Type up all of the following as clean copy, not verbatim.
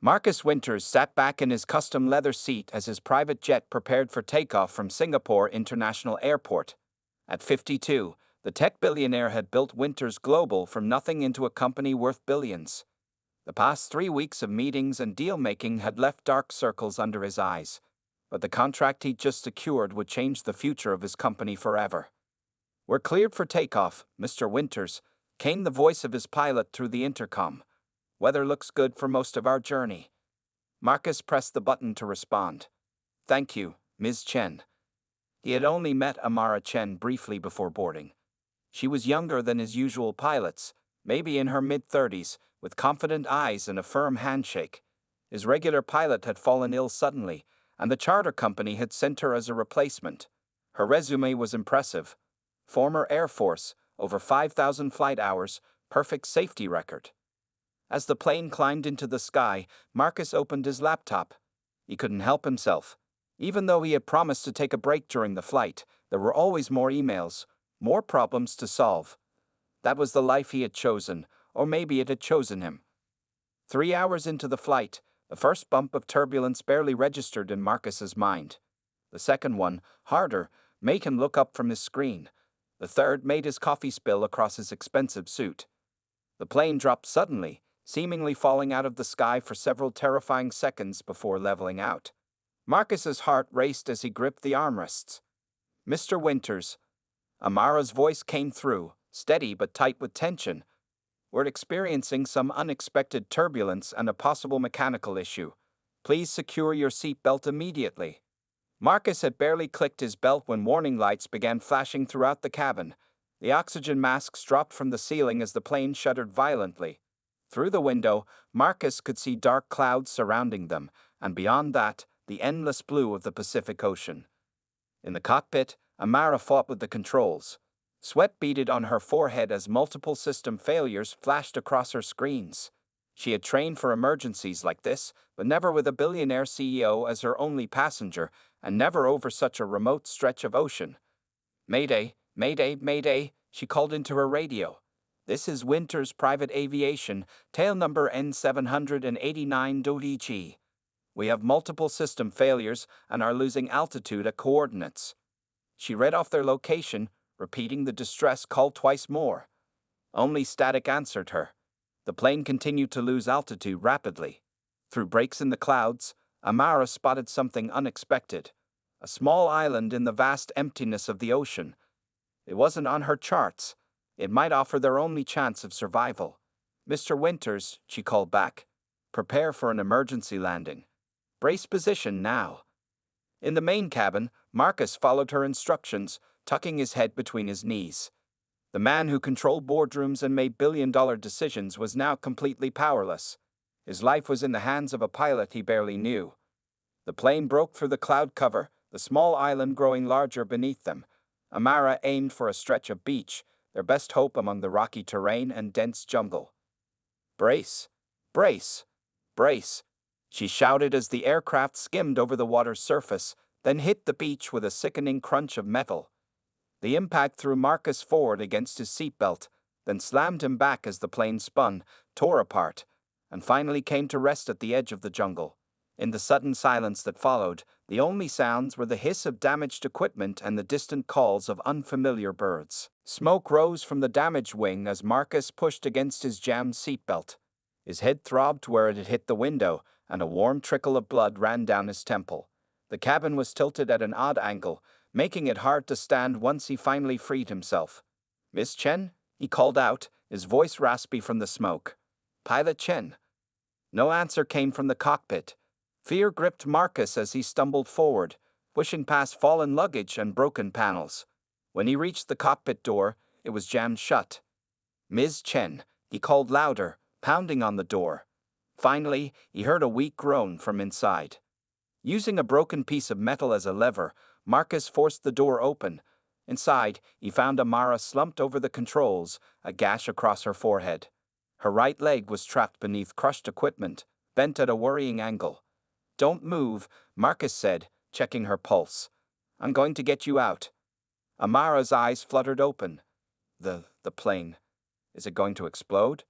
Marcus Winters sat back in his custom leather seat as his private jet prepared for takeoff from Singapore International Airport. At 52, the tech billionaire had built Winters Global from nothing into a company worth billions. The past 3 weeks of meetings and deal-making had left dark circles under his eyes, but the contract he'd just secured would change the future of his company forever. "We're cleared for takeoff, Mr. Winters," came the voice of his pilot through the intercom. "Weather looks good for most of our journey." Marcus pressed the button to respond. "Thank you, Ms. Chen." He had only met Amara Chen briefly before boarding. She was younger than his usual pilots, maybe in her mid-30s, with confident eyes and a firm handshake. His regular pilot had fallen ill suddenly, and the charter company had sent her as a replacement. Her resume was impressive. Former Air Force, over 5,000 flight hours, perfect safety record. As the plane climbed into the sky, Marcus opened his laptop. He couldn't help himself. Even though he had promised to take a break during the flight, there were always more emails, more problems to solve. That was the life he had chosen, or maybe it had chosen him. 3 hours into the flight, the first bump of turbulence barely registered in Marcus's mind. The second one, harder, made him look up from his screen. The third made his coffee spill across his expensive suit. The plane dropped suddenly, seemingly falling out of the sky for several terrifying seconds before leveling out. Marcus's heart raced as he gripped the armrests. "Mr. Winters." Amara's voice came through, steady but tight with tension. "We're experiencing some unexpected turbulence and a possible mechanical issue. Please secure your seatbelt immediately." Marcus had barely clicked his belt when warning lights began flashing throughout the cabin. The oxygen masks dropped from the ceiling as the plane shuddered violently. Through the window, Marcus could see dark clouds surrounding them, and beyond that, the endless blue of the Pacific Ocean. In the cockpit, Amara fought with the controls. Sweat beaded on her forehead as multiple system failures flashed across her screens. She had trained for emergencies like this, but never with a billionaire CEO as her only passenger, and never over such a remote stretch of ocean. "Mayday, mayday, mayday," she called into her radio. "This is Winters Private Aviation, tail number N789.EG. We have multiple system failures and are losing altitude at coordinates." She read off their location, repeating the distress call twice more. Only static answered her. The plane continued to lose altitude rapidly. Through breaks in the clouds, Amara spotted something unexpected. A small island in the vast emptiness of the ocean. It wasn't on her charts. It might offer their only chance of survival. "Mr. Winters," she called back. "Prepare for an emergency landing. Brace position now." In the main cabin, Marcus followed her instructions, tucking his head between his knees. The man who controlled boardrooms and made billion-dollar decisions was now completely powerless. His life was in the hands of a pilot he barely knew. The plane broke through the cloud cover, the small island growing larger beneath them. Amara aimed for a stretch of beach, their best hope among the rocky terrain and dense jungle. "Brace! Brace! Brace!" she shouted as the aircraft skimmed over the water's surface, then hit the beach with a sickening crunch of metal. The impact threw Marcus forward against his seatbelt, then slammed him back as the plane spun, tore apart, and finally came to rest at the edge of the jungle. In the sudden silence that followed, the only sounds were the hiss of damaged equipment and the distant calls of unfamiliar birds. Smoke rose from the damaged wing as Marcus pushed against his jammed seatbelt. His head throbbed where it had hit the window, and a warm trickle of blood ran down his temple. The cabin was tilted at an odd angle, making it hard to stand once he finally freed himself. "Miss Chen?" he called out, his voice raspy from the smoke. "Pilot Chen." No answer came from the cockpit. Fear gripped Marcus as he stumbled forward, pushing past fallen luggage and broken panels. When he reached the cockpit door, it was jammed shut. "Ms. Chen," he called louder, pounding on the door. Finally, he heard a weak groan from inside. Using a broken piece of metal as a lever, Marcus forced the door open. Inside, he found Amara slumped over the controls, a gash across her forehead. Her right leg was trapped beneath crushed equipment, bent at a worrying angle. "Don't move," Marcus said, checking her pulse. "I'm going to get you out." Amara's eyes fluttered open. The plane. Is it going to explode?"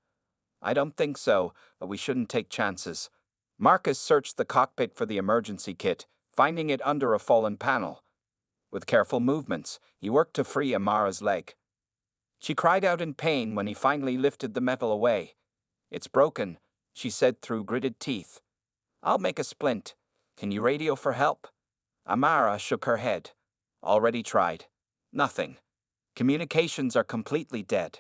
"I don't think so, but we shouldn't take chances." Marcus searched the cockpit for the emergency kit, finding it under a fallen panel. With careful movements, he worked to free Amara's leg. She cried out in pain when he finally lifted the metal away. "It's broken," she said through gritted teeth. "I'll make a splint. Can you radio for help?" Amara shook her head. "Already tried. Nothing. Communications are completely dead."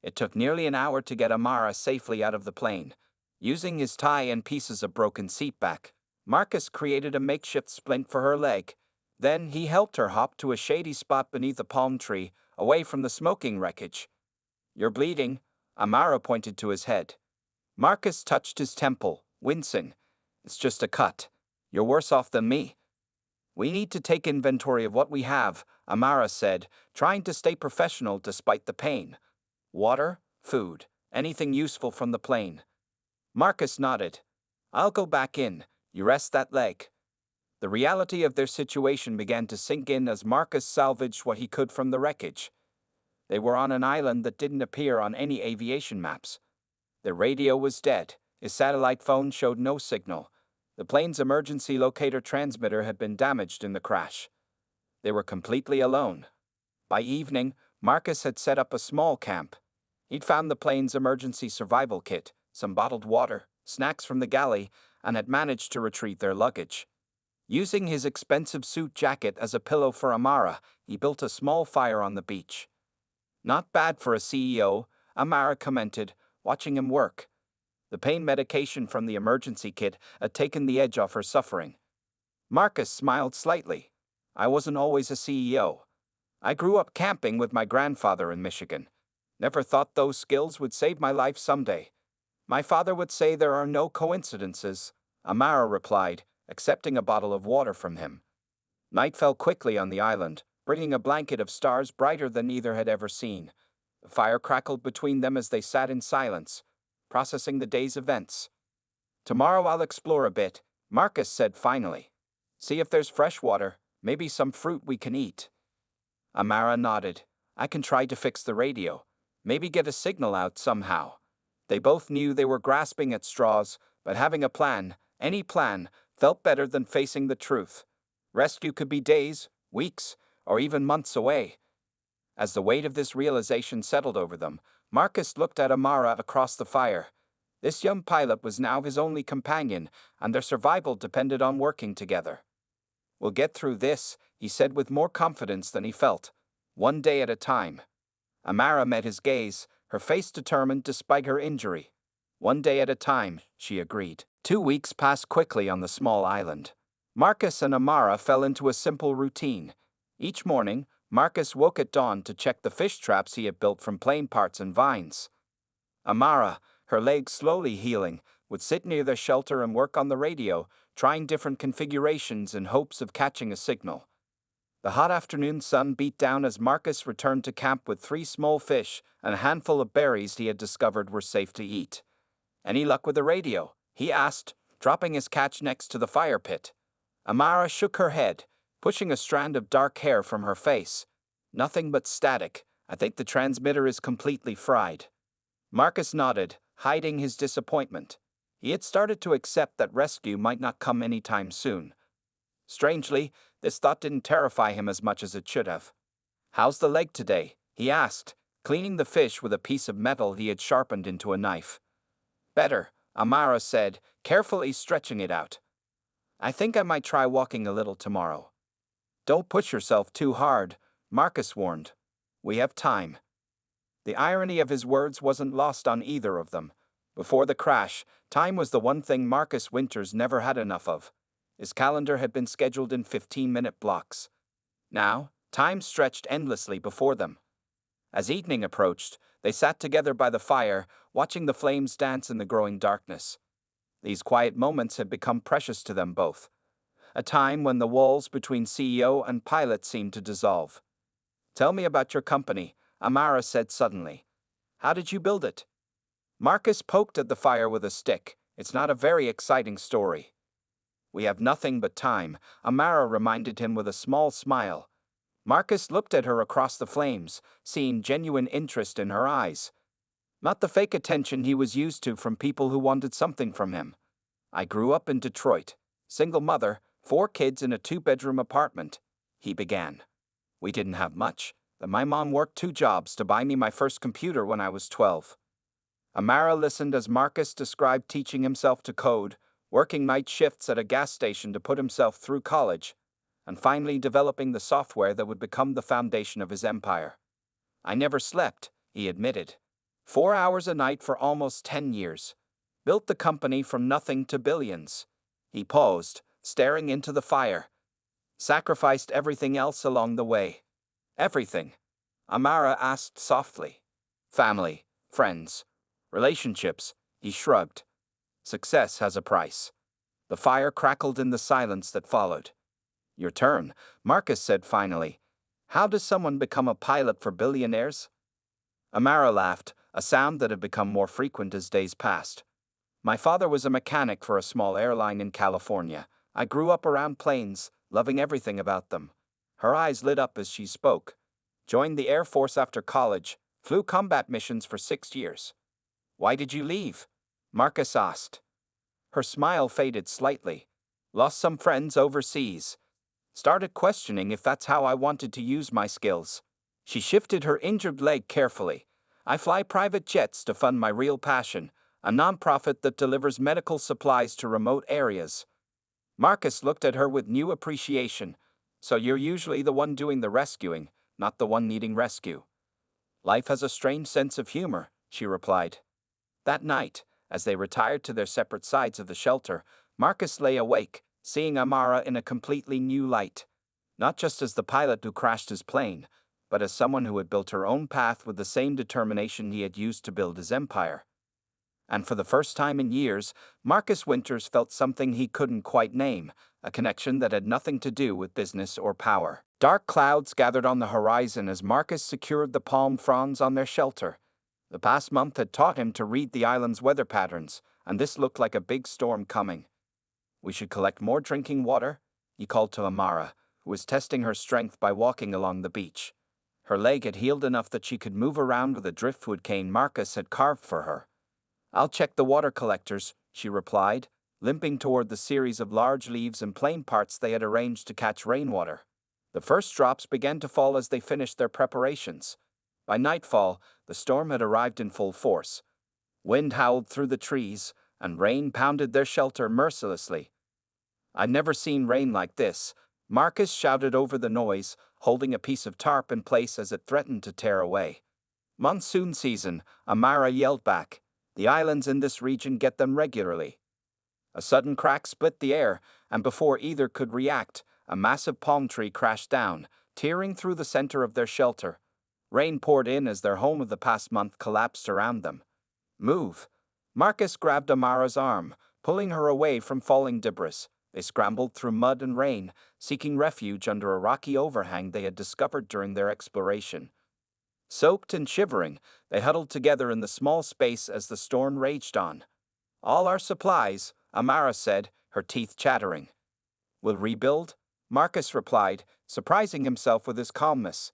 It took nearly an hour to get Amara safely out of the plane. Using his tie and pieces of broken seat back, Marcus created a makeshift splint for her leg. Then he helped her hop to a shady spot beneath a palm tree, away from the smoking wreckage. "You're bleeding," Amara pointed to his head. Marcus touched his temple, wincing. "It's just a cut. You're worse off than me." "We need to take inventory of what we have," Amara said, trying to stay professional despite the pain. "Water, food, anything useful from the plane." Marcus nodded. "I'll go back in. You rest that leg." The reality of their situation began to sink in as Marcus salvaged what he could from the wreckage. They were on an island that didn't appear on any aviation maps. Their radio was dead. His satellite phone showed no signal. The plane's emergency locator transmitter had been damaged in the crash. They were completely alone. By evening, Marcus had set up a small camp. He'd found the plane's emergency survival kit, some bottled water, snacks from the galley, and had managed to retrieve their luggage. Using his expensive suit jacket as a pillow for Amara, he built a small fire on the beach. "Not bad for a CEO," Amara commented, watching him work. The pain medication from the emergency kit had taken the edge off her suffering. Marcus smiled slightly. "I wasn't always a CEO. I grew up camping with my grandfather in Michigan. Never thought those skills would save my life someday. My father would say there are no coincidences," Amara replied, accepting a bottle of water from him. Night fell quickly on the island, bringing a blanket of stars brighter than either had ever seen. The fire crackled between them as they sat in silence, processing the day's events. "Tomorrow I'll explore a bit," Marcus said finally. "See if there's fresh water, maybe some fruit we can eat." Amara nodded. "I can try to fix the radio. Maybe get a signal out somehow." They both knew they were grasping at straws, but having a plan, any plan, felt better than facing the truth. Rescue could be days, weeks, or even months away. As the weight of this realization settled over them, Marcus looked at Amara across the fire. This young pilot was now his only companion, and their survival depended on working together. "We'll get through this," he said with more confidence than he felt. "One day at a time." Amara met his gaze, her face determined despite her injury. "One day at a time," she agreed. 2 weeks passed quickly on the small island. Marcus and Amara fell into a simple routine. Each morning, Marcus woke at dawn to check the fish traps he had built from plane parts and vines. Amara, her legs slowly healing, would sit near their shelter and work on the radio, trying different configurations in hopes of catching a signal. The hot afternoon sun beat down as Marcus returned to camp with 3 small fish and a handful of berries he had discovered were safe to eat. "Any luck with the radio?" he asked, dropping his catch next to the fire pit. Amara shook her head, pushing a strand of dark hair from her face. "Nothing but static. I think the transmitter is completely fried." Marcus nodded, hiding his disappointment. He had started to accept that rescue might not come anytime soon. Strangely, this thought didn't terrify him as much as it should have. "How's the leg today?" he asked, cleaning the fish with a piece of metal he had sharpened into a knife. "Better," Amara said, carefully stretching it out. "I think I might try walking a little tomorrow." "Don't push yourself too hard," Marcus warned. "We have time." The irony of his words wasn't lost on either of them. Before the crash, time was the one thing Marcus Winters never had enough of. His calendar had been scheduled in 15-minute blocks. Now, time stretched endlessly before them. As evening approached, they sat together by the fire, watching the flames dance in the growing darkness. These quiet moments had become precious to them both. A time when the walls between CEO and pilot seemed to dissolve. "Tell me about your company," Amara said suddenly. "How did you build it?" Marcus poked at the fire with a stick. "It's not a very exciting story." "We have nothing but time," Amara reminded him with a small smile. Marcus looked at her across the flames, seeing genuine interest in her eyes. Not the fake attention he was used to from people who wanted something from him. I grew up in Detroit. Single mother, 4 kids in a 2-bedroom apartment, he began. We didn't have much, but my mom worked 2 jobs to buy me my first computer when I was 12. Amara listened as Marcus described teaching himself to code, working night shifts at a gas station to put himself through college, and finally developing the software that would become the foundation of his empire. I never slept, he admitted. 4 hours a night for almost 10 years. Built the company from nothing to billions. He paused, staring into the fire. Sacrificed everything else along the way. Everything? Amara asked softly. Family, friends, relationships, he shrugged. Success has a price. The fire crackled in the silence that followed. Your turn, Marcus said finally. How does someone become a pilot for billionaires? Amara laughed, a sound that had become more frequent as days passed. My father was a mechanic for a small airline in California. I grew up around planes, loving everything about them. Her eyes lit up as she spoke. Joined the Air Force after college, flew combat missions for 6 years. Why did you leave? Marcus asked. Her smile faded slightly. Lost some friends overseas. Started questioning if that's how I wanted to use my skills. She shifted her injured leg carefully. I fly private jets to fund my real passion, a nonprofit that delivers medical supplies to remote areas. Marcus looked at her with new appreciation. So you're usually the one doing the rescuing, not the one needing rescue. Life has a strange sense of humor, she replied. That night, as they retired to their separate sides of the shelter, Marcus lay awake, seeing Amara in a completely new light. Not just as the pilot who crashed his plane, but as someone who had built her own path with the same determination he had used to build his empire. And for the first time in years, Marcus Winters felt something he couldn't quite name, a connection that had nothing to do with business or power. Dark clouds gathered on the horizon as Marcus secured the palm fronds on their shelter. The past month had taught him to read the island's weather patterns, and this looked like a big storm coming. We should collect more drinking water, he called to Amara, who was testing her strength by walking along the beach. Her leg had healed enough that she could move around with a driftwood cane Marcus had carved for her. I'll check the water collectors, she replied, limping toward the series of large leaves and plain parts they had arranged to catch rainwater. The first drops began to fall as they finished their preparations. By nightfall, the storm had arrived in full force. Wind howled through the trees, and rain pounded their shelter mercilessly. I'd never seen rain like this, Marcus shouted over the noise, holding a piece of tarp in place as it threatened to tear away. Monsoon season, Amara yelled back. The islands in this region get them regularly. A sudden crack split the air, and before either could react, a massive palm tree crashed down, tearing through the center of their shelter. Rain poured in as their home of the past month collapsed around them. Move. Marcus grabbed Amara's arm, pulling her away from falling debris. They scrambled through mud and rain, seeking refuge under a rocky overhang they had discovered during their exploration. Soaked and shivering, they huddled together in the small space as the storm raged on. All our supplies, Amara said, her teeth chattering. We'll rebuild? Marcus replied, surprising himself with his calmness.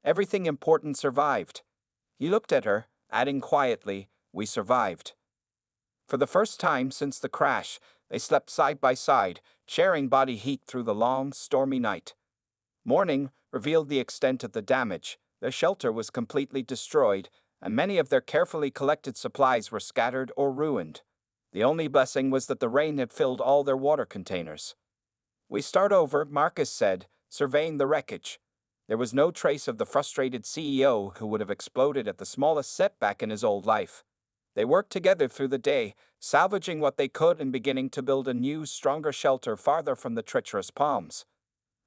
Everything important survived. He looked at her, adding quietly, we survived. For the first time since the crash, they slept side by side, sharing body heat through the long, stormy night. Morning revealed the extent of the damage. Their shelter was completely destroyed, and many of their carefully collected supplies were scattered or ruined. The only blessing was that the rain had filled all their water containers. We start over, Marcus said, surveying the wreckage. There was no trace of the frustrated CEO who would have exploded at the smallest setback in his old life. They worked together through the day, salvaging what they could and beginning to build a new, stronger shelter farther from the treacherous palms.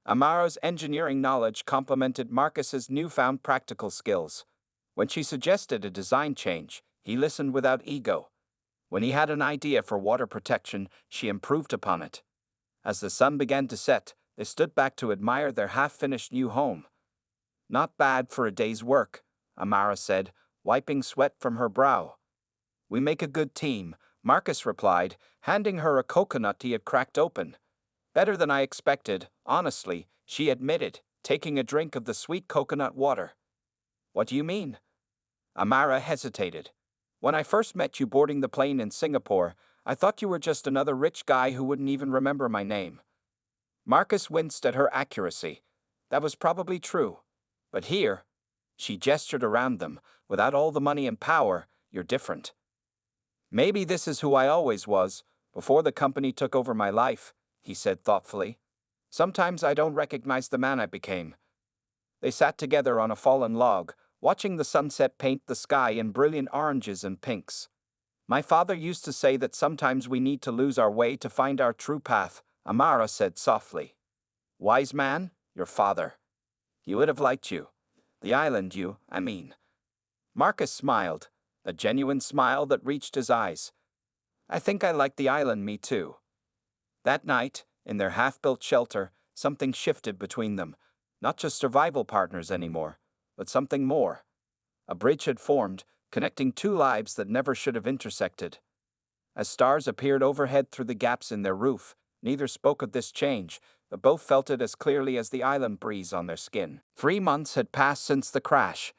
Amara's engineering knowledge complemented Marcus's newfound practical skills. When she suggested a design change, he listened without ego. When he had an idea for water protection, she improved upon it. As the sun began to set, they stood back to admire their half-finished new home. Not bad for a day's work, Amara said, wiping sweat from her brow. We make a good team, Marcus replied, handing her a coconut he had cracked open. Better than I expected, honestly, she admitted, taking a drink of the sweet coconut water. What do you mean? Amara hesitated. When I first met you boarding the plane in Singapore, I thought you were just another rich guy who wouldn't even remember my name. Marcus winced at her accuracy. That was probably true. But here, she gestured around them, without all the money and power, you're different. Maybe this is who I always was, before the company took over my life, he said thoughtfully. Sometimes I don't recognize the man I became. They sat together on a fallen log, watching the sunset paint the sky in brilliant oranges and pinks. My father used to say that sometimes we need to lose our way to find our true path, Amara said softly. Wise man, your father. He would have liked you. The island I mean. Marcus smiled, a genuine smile that reached his eyes. I think I like the island, me too. That night, in their half-built shelter, something shifted between them. Not just survival partners anymore, but something more. A bridge had formed, connecting two lives that never should have intersected. As stars appeared overhead through the gaps in their roof, neither spoke of this change, but both felt it as clearly as the island breeze on their skin. 3 months had passed since the crash.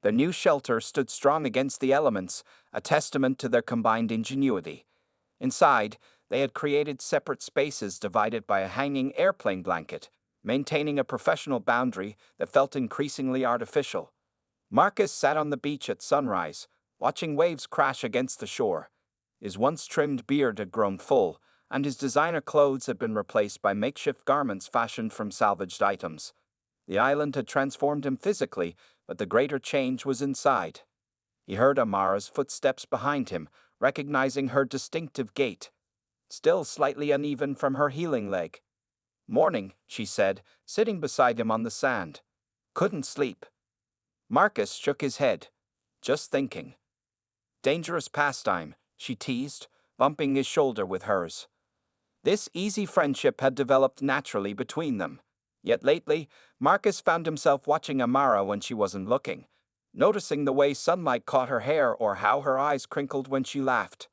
Their new shelter stood strong against the elements, a testament to their combined ingenuity. Inside, they had created separate spaces divided by a hanging airplane blanket, maintaining a professional boundary that felt increasingly artificial. Marcus sat on the beach at sunrise, watching waves crash against the shore. His once trimmed beard had grown full, and his designer clothes had been replaced by makeshift garments fashioned from salvaged items. The island had transformed him physically, but the greater change was inside. He heard Amara's footsteps behind him, recognizing her distinctive gait, still slightly uneven from her healing leg. Morning, she said, sitting beside him on the sand. Couldn't sleep. Marcus shook his head. Just thinking. Dangerous pastime, she teased, bumping his shoulder with hers. This easy friendship had developed naturally between them. Yet lately, Marcus found himself watching Amara when she wasn't looking, noticing the way sunlight caught her hair or how her eyes crinkled when she laughed.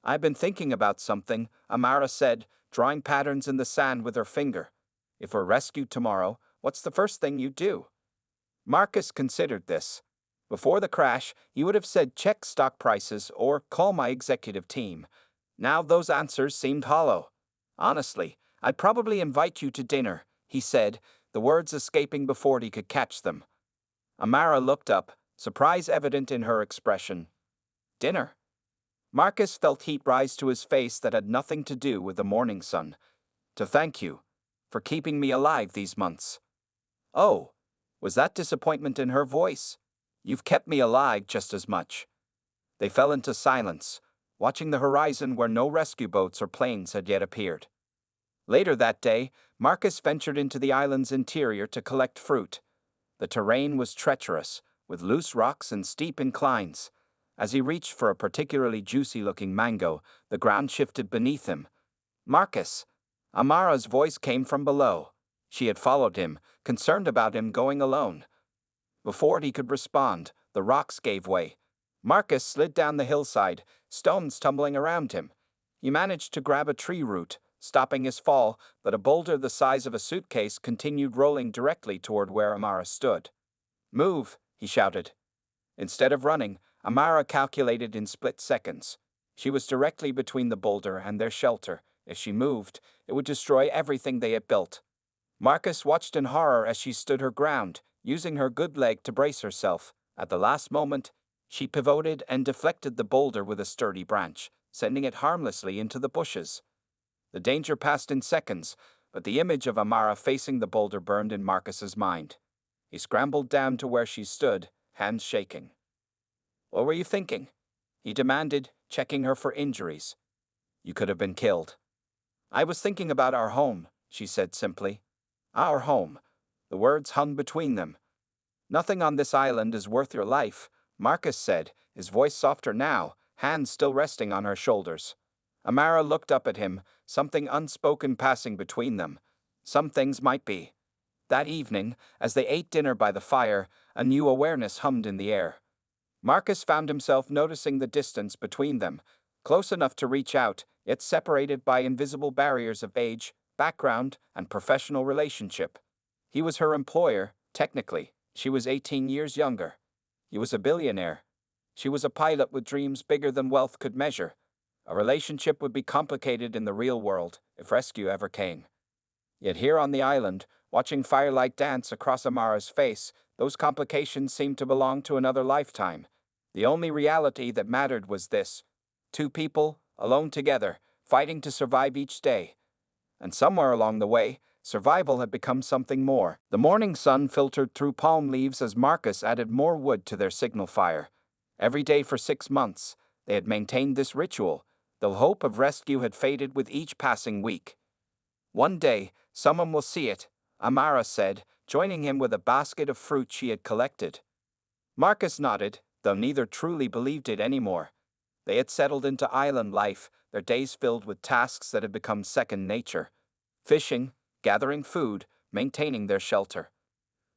I've been thinking about something, Amara said, drawing patterns in the sand with her finger. If we're rescued tomorrow, what's the first thing you do? Marcus considered this. Before the crash, he would have said check stock prices or call my executive team. Now those answers seemed hollow. Honestly, I'd probably invite you to dinner, he said, the words escaping before he could catch them. Amara looked up, surprise evident in her expression. Dinner? Marcus felt heat rise to his face that had nothing to do with the morning sun. To thank you for keeping me alive these months. Oh, was that disappointment in her voice? You've kept me alive just as much. They fell into silence, watching the horizon where no rescue boats or planes had yet appeared. Later that day, Marcus ventured into the island's interior to collect fruit. The terrain was treacherous, with loose rocks and steep inclines. As he reached for a particularly juicy-looking mango, the ground shifted beneath him. Marcus! Amara's voice came from below. She had followed him, concerned about him going alone. Before he could respond, the rocks gave way. Marcus slid down the hillside, stones tumbling around him. He managed to grab a tree root, stopping his fall, but a boulder the size of a suitcase continued rolling directly toward where Amara stood. Move, he shouted. Instead of running, Amara calculated in split seconds. She was directly between the boulder and their shelter. If she moved, it would destroy everything they had built. Marcus watched in horror as she stood her ground, using her good leg to brace herself. At the last moment, she pivoted and deflected the boulder with a sturdy branch, sending it harmlessly into the bushes. The danger passed in seconds, but the image of Amara facing the boulder burned in Marcus's mind. He scrambled down to where she stood, hands shaking. What were you thinking? He demanded, checking her for injuries. You could have been killed. I was thinking about our home, she said simply. Our home. The words hung between them. Nothing on this island is worth your life, Marcus said, his voice softer now, hands still resting on her shoulders. Amara looked up at him, something unspoken passing between them. Some things might be. That evening, as they ate dinner by the fire, a new awareness hummed in the air. Marcus found himself noticing the distance between them, close enough to reach out, yet separated by invisible barriers of age, background, and professional relationship. He was her employer, technically. She was 18 years younger. He was a billionaire. She was a pilot with dreams bigger than wealth could measure. A relationship would be complicated in the real world if rescue ever came. Yet here on the island, watching firelight dance across Amara's face, those complications seemed to belong to another lifetime. The only reality that mattered was this: two people, alone together, fighting to survive each day. And somewhere along the way, survival had become something more. The morning sun filtered through palm leaves as Marcus added more wood to their signal fire. Every day for 6 months, they had maintained this ritual, though hope of rescue had faded with each passing week. One day, someone will see it, Amara said, joining him with a basket of fruit she had collected. Marcus nodded, though neither truly believed it anymore. They had settled into island life, their days filled with tasks that had become second nature: fishing, gathering food, maintaining their shelter.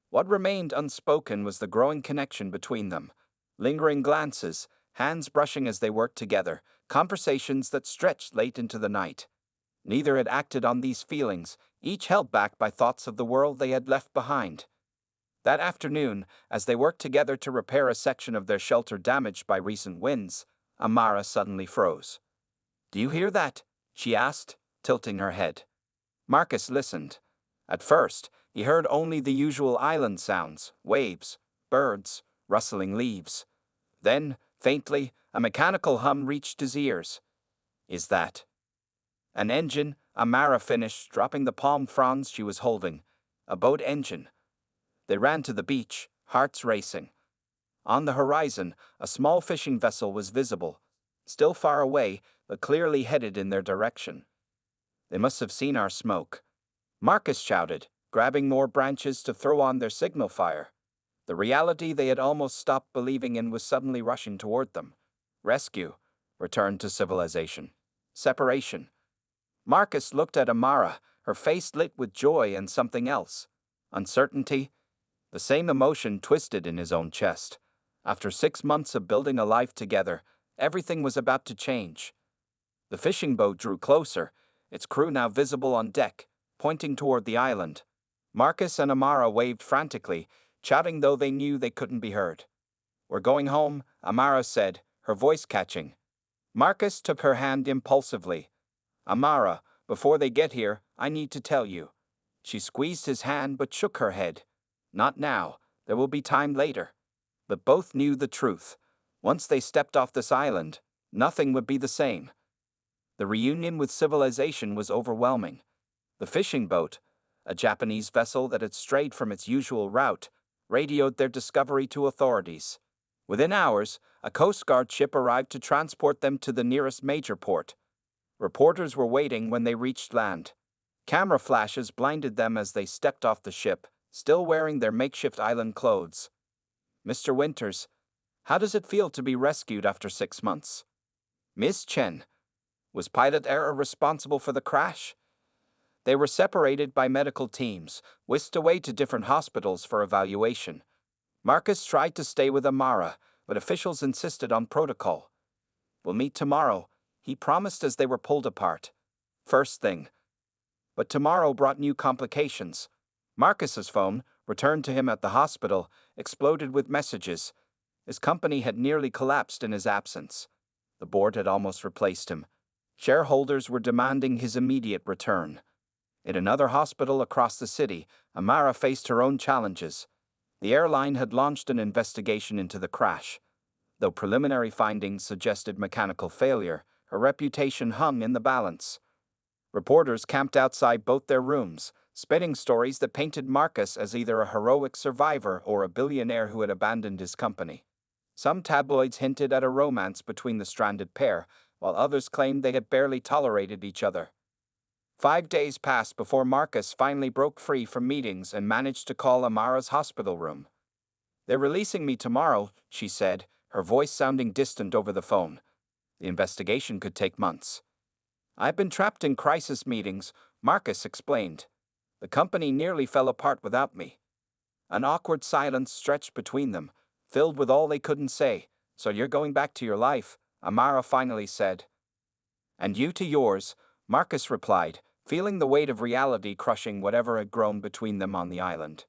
What remained unspoken was the growing connection between them. Lingering glances, hands brushing as they worked together, conversations that stretched late into the night. Neither had acted on these feelings, each held back by thoughts of the world they had left behind. That afternoon, as they worked together to repair a section of their shelter damaged by recent winds, Amara suddenly froze. "Do you hear that?" she asked, tilting her head. Marcus listened. At first, he heard only the usual island sounds: waves, birds, rustling leaves. Then, faintly, a mechanical hum reached his ears. "Is that an engine?" Amara finished, dropping the palm fronds she was holding. "A boat engine." They ran to the beach, hearts racing. On the horizon, a small fishing vessel was visible, still far away, but clearly headed in their direction. "They must have seen our smoke," Marcus shouted, grabbing more branches to throw on their signal fire. The reality they had almost stopped believing in was suddenly rushing toward them. Rescue, return to civilization, separation. Marcus looked at Amara, her face lit with joy and something else: uncertainty. The same emotion twisted in his own chest. After 6 months of building a life together, everything was about to change. The fishing boat drew closer, its crew now visible on deck, pointing toward the island. Marcus and Amara waved frantically, shouting though they knew they couldn't be heard. "We're going home," Amara said, her voice catching. Marcus took her hand impulsively. "Amara, before they get here, I need to tell you." She squeezed his hand but shook her head. "Not now, there will be time later." But both knew the truth. Once they stepped off this island, nothing would be the same. The reunion with civilization was overwhelming. The fishing boat, a Japanese vessel that had strayed from its usual route, radioed their discovery to authorities. Within hours, a Coast Guard ship arrived to transport them to the nearest major port. Reporters were waiting when they reached land. Camera flashes blinded them as they stepped off the ship, still wearing their makeshift island clothes. "Mr. Winters, how does it feel to be rescued after 6 months?" "Miss Chen, was pilot error responsible for the crash?" They were separated by medical teams, whisked away to different hospitals for evaluation. Marcus tried to stay with Amara, but officials insisted on protocol. "We'll meet tomorrow," he promised as they were pulled apart. First thing. But tomorrow brought new complications. Marcus's phone, returned to him at the hospital, exploded with messages. His company had nearly collapsed in his absence. The board had almost replaced him. Shareholders were demanding his immediate return. In another hospital across the city, Amara faced her own challenges. The airline had launched an investigation into the crash. Though preliminary findings suggested mechanical failure, her reputation hung in the balance. Reporters camped outside both their rooms, spinning stories that painted Marcus as either a heroic survivor or a billionaire who had abandoned his company. Some tabloids hinted at a romance between the stranded pair, while others claimed they had barely tolerated each other. 5 days passed before Marcus finally broke free from meetings and managed to call Amara's hospital room. "They're releasing me tomorrow," she said, her voice sounding distant over the phone. "The investigation could take months." "I've been trapped in crisis meetings," Marcus explained. "The company nearly fell apart without me." An awkward silence stretched between them, filled with all they couldn't say. "So you're going back to your life," Amara finally said. "And you to yours," Marcus replied, feeling the weight of reality crushing whatever had grown between them on the island.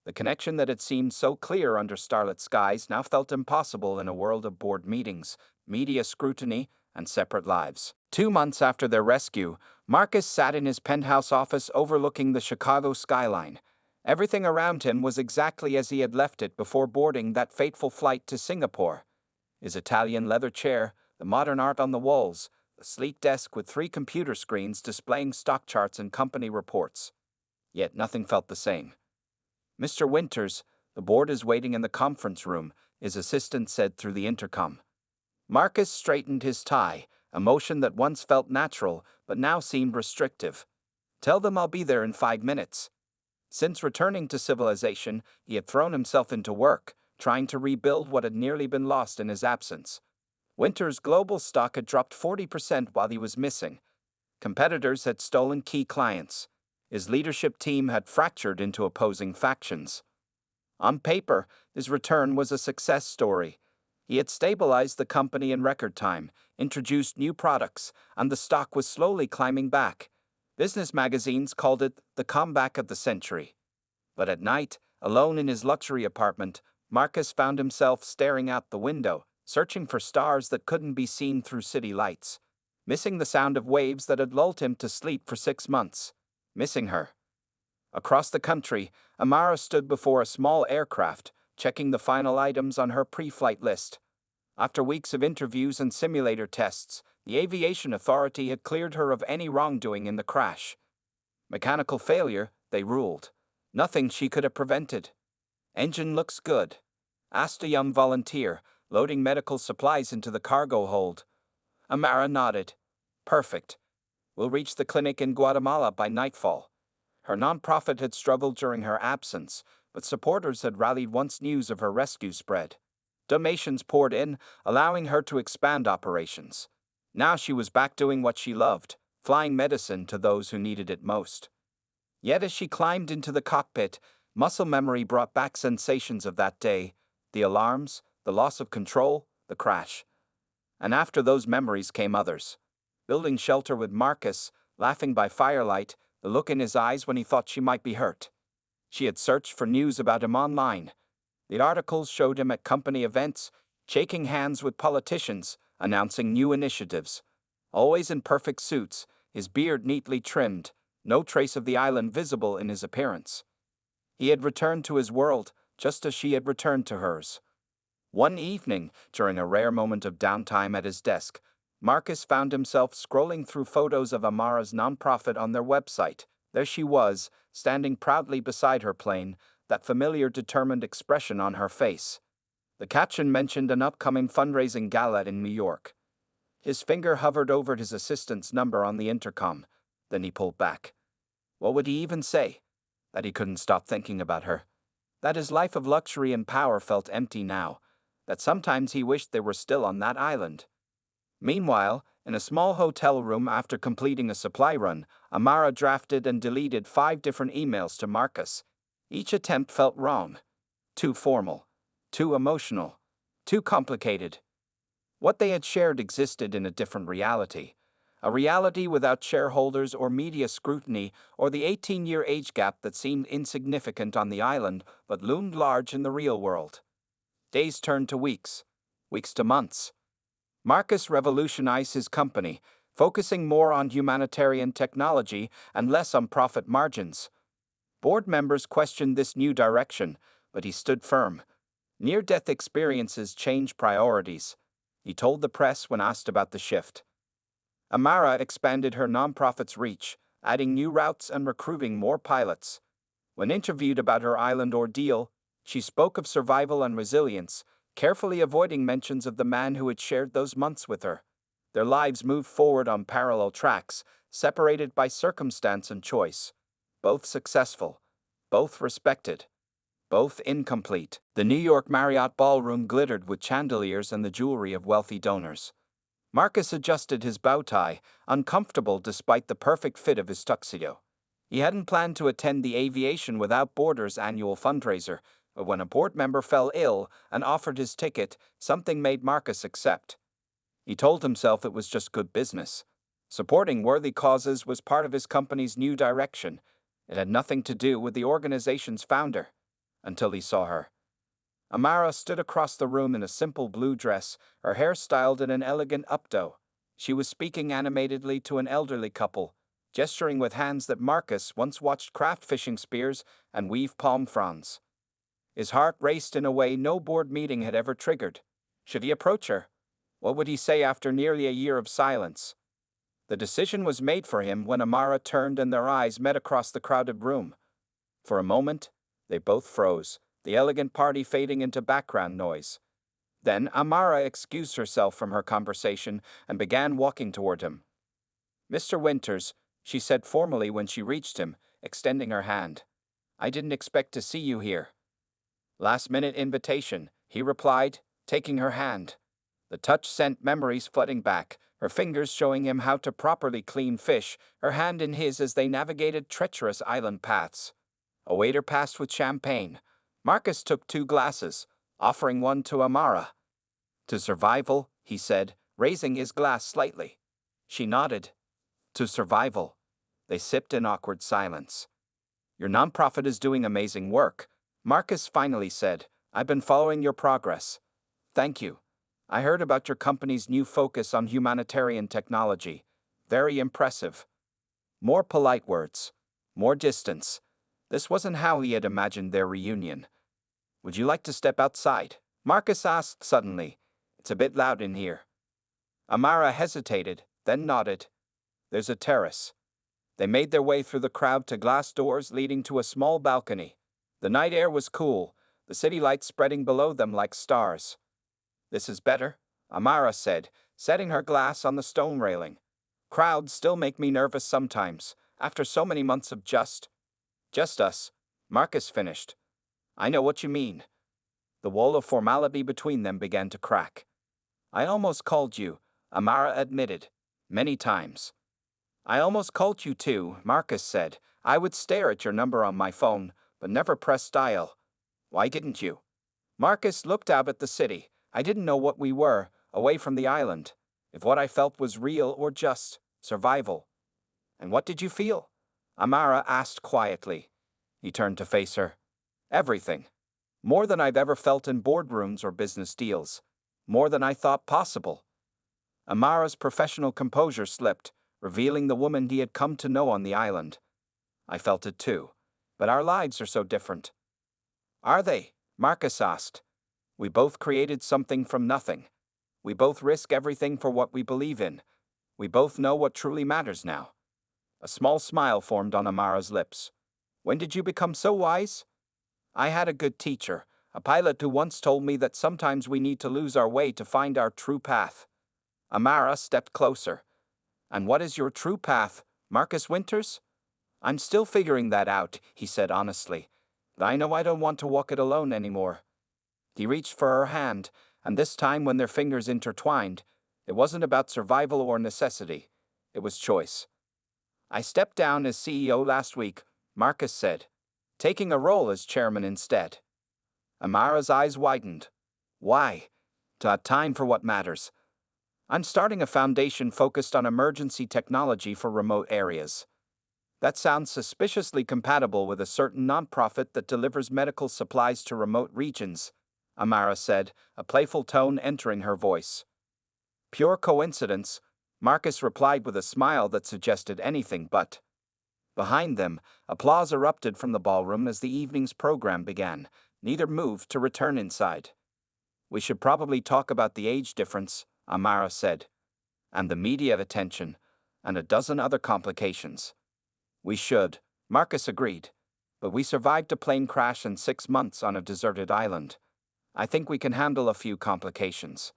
The connection that had seemed so clear under starlit skies now felt impossible in a world of board meetings, media scrutiny, and separate lives. 2 months after their rescue, Marcus sat in his penthouse office overlooking the Chicago skyline. Everything around him was exactly as he had left it before boarding that fateful flight to Singapore. His Italian leather chair, the modern art on the walls, the sleek desk with 3 computer screens displaying stock charts and company reports. Yet nothing felt the same. "Mr. Winters, the board is waiting in the conference room," his assistant said through the intercom. Marcus straightened his tie, a motion that once felt natural but now seemed restrictive. "Tell them I'll be there in 5 minutes." Since returning to civilization, he had thrown himself into work, trying to rebuild what had nearly been lost in his absence. Winter's global stock had dropped 40% while he was missing. Competitors had stolen key clients. His leadership team had fractured into opposing factions. On paper, his return was a success story. He had stabilized the company in record time, introduced new products, and the stock was slowly climbing back. Business magazines called it the comeback of the century. But at night, alone in his luxury apartment, Marcus found himself staring out the window, searching for stars that couldn't be seen through city lights. Missing the sound of waves that had lulled him to sleep for 6 months. Missing her. Across the country, Amara stood before a small aircraft, checking the final items on her pre-flight list. After weeks of interviews and simulator tests, the aviation authority had cleared her of any wrongdoing in the crash. Mechanical failure, they ruled. Nothing she could have prevented. "Engine looks good," asked a young volunteer, loading medical supplies into the cargo hold. Amara nodded. "Perfect. We'll reach the clinic in Guatemala by nightfall." Her nonprofit had struggled during her absence, but supporters had rallied once news of her rescue spread. Donations poured in, allowing her to expand operations. Now she was back doing what she loved, flying medicine to those who needed it most. Yet as she climbed into the cockpit, muscle memory brought back sensations of that day: the alarms, the loss of control, the crash. And after those memories came others. Building shelter with Marcus, laughing by firelight, the look in his eyes when he thought she might be hurt. She had searched for news about him online. The articles showed him at company events, shaking hands with politicians, announcing new initiatives. Always in perfect suits, his beard neatly trimmed, no trace of the island visible in his appearance. He had returned to his world, just as she had returned to hers. One evening, during a rare moment of downtime at his desk, Marcus found himself scrolling through photos of Amara's nonprofit on their website. There she was, standing proudly beside her plane, that familiar determined expression on her face. The caption mentioned an upcoming fundraising gala in New York. His finger hovered over his assistant's number on the intercom. Then he pulled back. What would he even say? That he couldn't stop thinking about her. That his life of luxury and power felt empty now. That sometimes he wished they were still on that island. Meanwhile, in a small hotel room after completing a supply run, Amara drafted and deleted 5 different emails to Marcus. Each attempt felt wrong. Too formal. Too emotional. Too complicated. What they had shared existed in a different reality. A reality without shareholders or media scrutiny or the 18-year age gap that seemed insignificant on the island but loomed large in the real world. Days turned to weeks. Weeks to months. Marcus revolutionized his company, focusing more on humanitarian technology and less on profit margins. Board members questioned this new direction, but he stood firm. Near-death experiences changed priorities, he told the press when asked about the shift. Amara expanded her nonprofit's reach, adding new routes and recruiting more pilots. When interviewed about her island ordeal, she spoke of survival and resilience, carefully avoiding mentions of the man who had shared those months with her. Their lives moved forward on parallel tracks, separated by circumstance and choice. Both successful, both respected, both incomplete. The New York Marriott ballroom glittered with chandeliers and the jewelry of wealthy donors. Marcus adjusted his bow tie, uncomfortable despite the perfect fit of his tuxedo. He hadn't planned to attend the Aviation Without Borders annual fundraiser, but when a board member fell ill and offered his ticket, something made Marcus accept. He told himself it was just good business. Supporting worthy causes was part of his company's new direction. It had nothing to do with the organization's founder. Until he saw her. Amara stood across the room in a simple blue dress, her hair styled in an elegant updo. She was speaking animatedly to an elderly couple, gesturing with hands that Marcus once watched craft fishing spears and weave palm fronds. His heart raced in a way no board meeting had ever triggered. Should he approach her? What would he say after nearly a year of silence? The decision was made for him when Amara turned and their eyes met across the crowded room. For a moment, they both froze, the elegant party fading into background noise. Then Amara excused herself from her conversation and began walking toward him. "Mr. Winters," she said formally when she reached him, extending her hand. "I didn't expect to see you here." "Last-minute invitation," he replied, taking her hand. The touch sent memories flooding back, her fingers showing him how to properly clean fish, her hand in his as they navigated treacherous island paths. A waiter passed with champagne. Marcus took 2 glasses, offering one to Amara. "To survival," he said, raising his glass slightly. She nodded. "To survival." They sipped in awkward silence. "Your nonprofit is doing amazing work," Marcus finally said. "I've been following your progress." "Thank you. I heard about your company's new focus on humanitarian technology. Very impressive." More polite words. More distance. This wasn't how he had imagined their reunion. "Would you like to step outside?" Marcus asked suddenly. "It's a bit loud in here." Amara hesitated, then nodded. "There's a terrace." They made their way through the crowd to glass doors leading to a small balcony. The night air was cool, the city lights spreading below them like stars. "This is better," Amara said, setting her glass on the stone railing. "Crowds still make me nervous sometimes, after so many months of just us," Marcus finished. "I know what you mean." The wall of formality between them began to crack. "I almost called you," Amara admitted. "Many times." "I almost called you too," Marcus said. "I would stare at your number on my phone, but never press dial." "Why didn't you?" Marcus looked out at the city. "I didn't know what we were, away from the island. If what I felt was real or just survival." "And what did you feel?" Amara asked quietly. He turned to face her. "Everything. More than I've ever felt in boardrooms or business deals. More than I thought possible." Amara's professional composure slipped, revealing the woman he had come to know on the island. "I felt it too. But our lives are so different." "Are they?" Marcus asked. "We both created something from nothing. We both risk everything for what we believe in. We both know what truly matters now." A small smile formed on Amara's lips. "When did you become so wise?" "I had a good teacher, a pilot who once told me that sometimes we need to lose our way to find our true path." Amara stepped closer. "And what is your true path, Marcus Winters?" "I'm still figuring that out," he said honestly. "But I know I don't want to walk it alone anymore." He reached for her hand, and this time when their fingers intertwined, it wasn't about survival or necessity. It was choice. "I stepped down as CEO last week," Marcus said, "taking a role as chairman instead." Amara's eyes widened. "Why?" "To have time for what matters. I'm starting a foundation focused on emergency technology for remote areas." "That sounds suspiciously compatible with a certain nonprofit that delivers medical supplies to remote regions," Amara said, a playful tone entering her voice. "Pure coincidence," Marcus replied with a smile that suggested anything but. Behind them, applause erupted from the ballroom as the evening's program began. Neither moved to return inside. "We should probably talk about the age difference," Amara said, "and the media attention, and a dozen other complications." "We should," Marcus agreed. "But we survived a plane crash and 6 months on a deserted island. I think we can handle a few complications."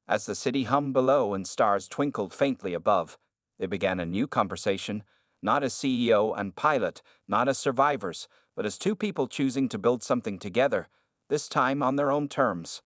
As the city hummed below and stars twinkled faintly above, they began a new conversation, not as CEO and pilot, not as survivors, but as 2 people choosing to build something together, this time on their own terms.